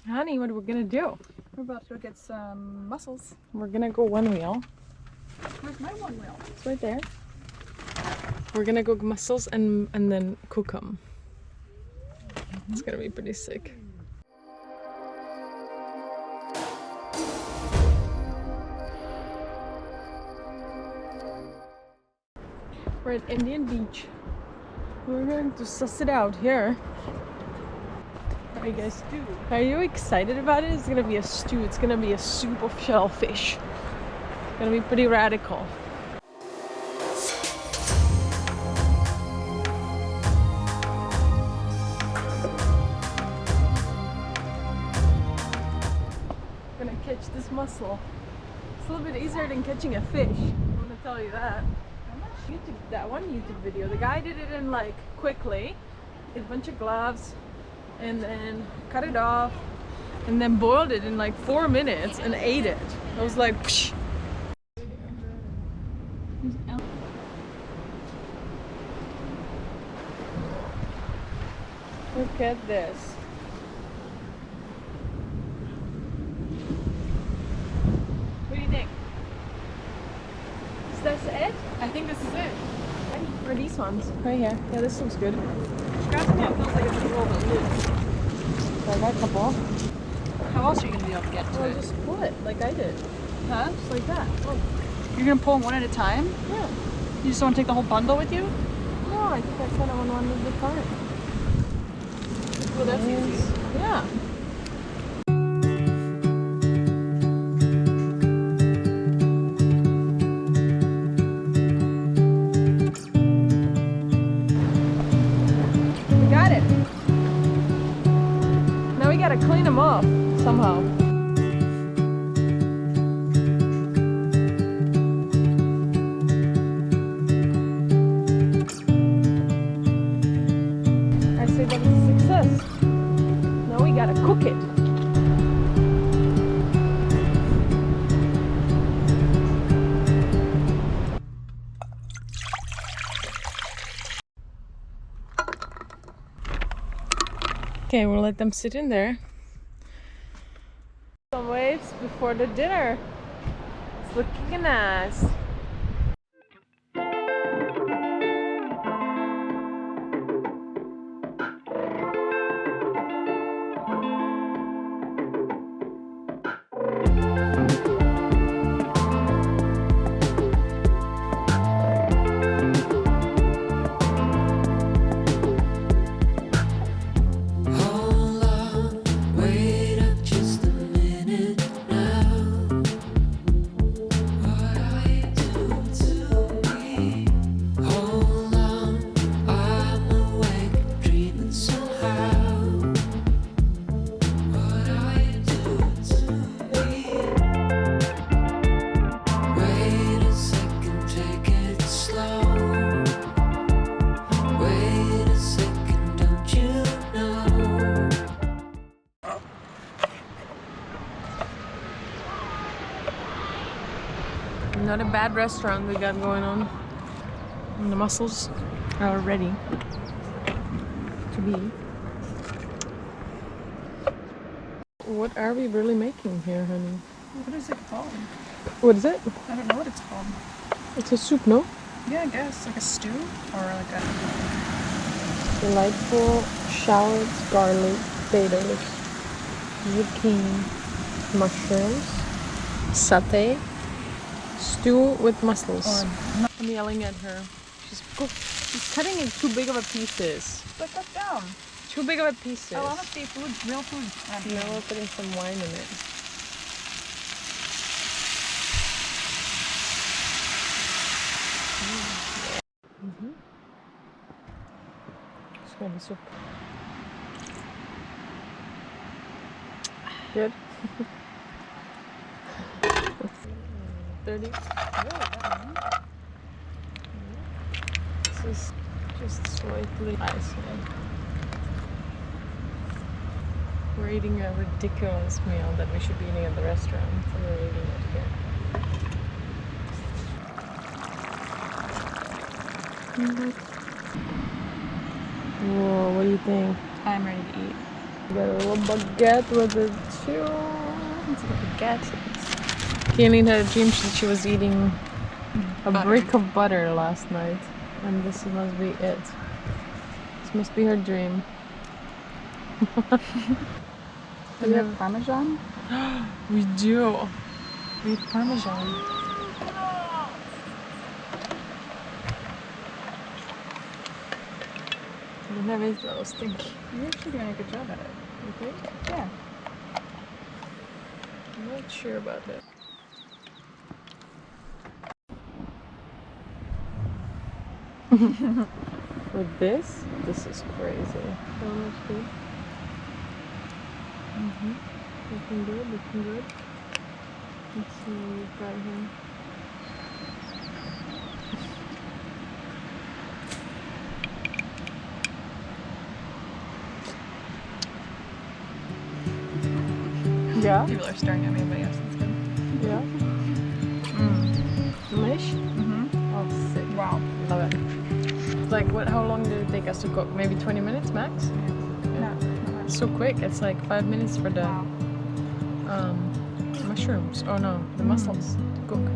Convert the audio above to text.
Honey, what are we gonna do? We're about to go get some mussels. We're gonna go one wheel. Where's my one wheel? It's right there. We're gonna go mussels and then cook them. It's gonna be pretty sick. We're at Indian Beach. We're going to suss it out here. Are you guys? Are you excited about it? It's gonna be a stew. It's gonna be a soup of shellfish. It's gonna be pretty radical. I'm gonna catch this mussel. It's a little bit easier than catching a fish. I'm gonna tell you that. That one YouTube video, the guy did it in like quickly, with a bunch of gloves, and then cut it off, and then boiled it in like 4 minutes and ate it. I was like, psh. Look at this. What do you think? Is this it? I think this is it. Where are these ones? Right here. Yeah, this looks good. Scratch that feels like it's a little bit loose. So I got a couple. How else are you going to be able to get to Well, it? just pull it like I did. Huh? Just like that. Look. You're going to pull them one at a time? Yeah. You just want to take the whole bundle with you? No, I think I said I want one at a time. Well, that's easy. Yeah. We got it. Now we gotta clean them off somehow. I say that it's a success. Now we gotta cook it. Okay, we'll let them sit in there. Some waves before the dinner. It's looking nice. Not a bad restaurant we got going on. And the mussels are ready to be. What are we really making here, honey? What is it called? What is it? I don't know what it's called. It's a soup, no? Yeah, I guess. Like a stew? Or like a... Delightful shallots, garlic, potatoes, zucchini, mushrooms, satay, stew with mussels. I'm yelling at her. She's cutting it too big of a pieces. Put that down. Too big of a pieces. I want to see food, real food. Now we're putting some wine in it. It's gonna be soup. Good. 30. This is just slightly icy. We're eating a ridiculous meal that we should be eating at the restaurant, so we're eating it here. Whoa, what do you think? I'm ready to eat. We got a little baguette with it too. It's a baguette. Kaylene had a dream that she was eating a Butter. brick of butter last night, and this must be it. This must be her dream. Do we have Parmesan? We do. We have Parmesan. It never is a little stinky. You're actually doing a good job at it. You think? Yeah. I'm not sure about that. With this is crazy. So much good. Looking good, looking good. Let's see what we've got here. Yeah? People are staring at me, but yes, it's good. Yeah? Delish? Oh, sick. Wow. Love it. It's like, how long did it take us to cook? Maybe 20 minutes max? No. It's so quick. It's like 5 minutes for the Wow. mushrooms. Oh no, the mussels to cook.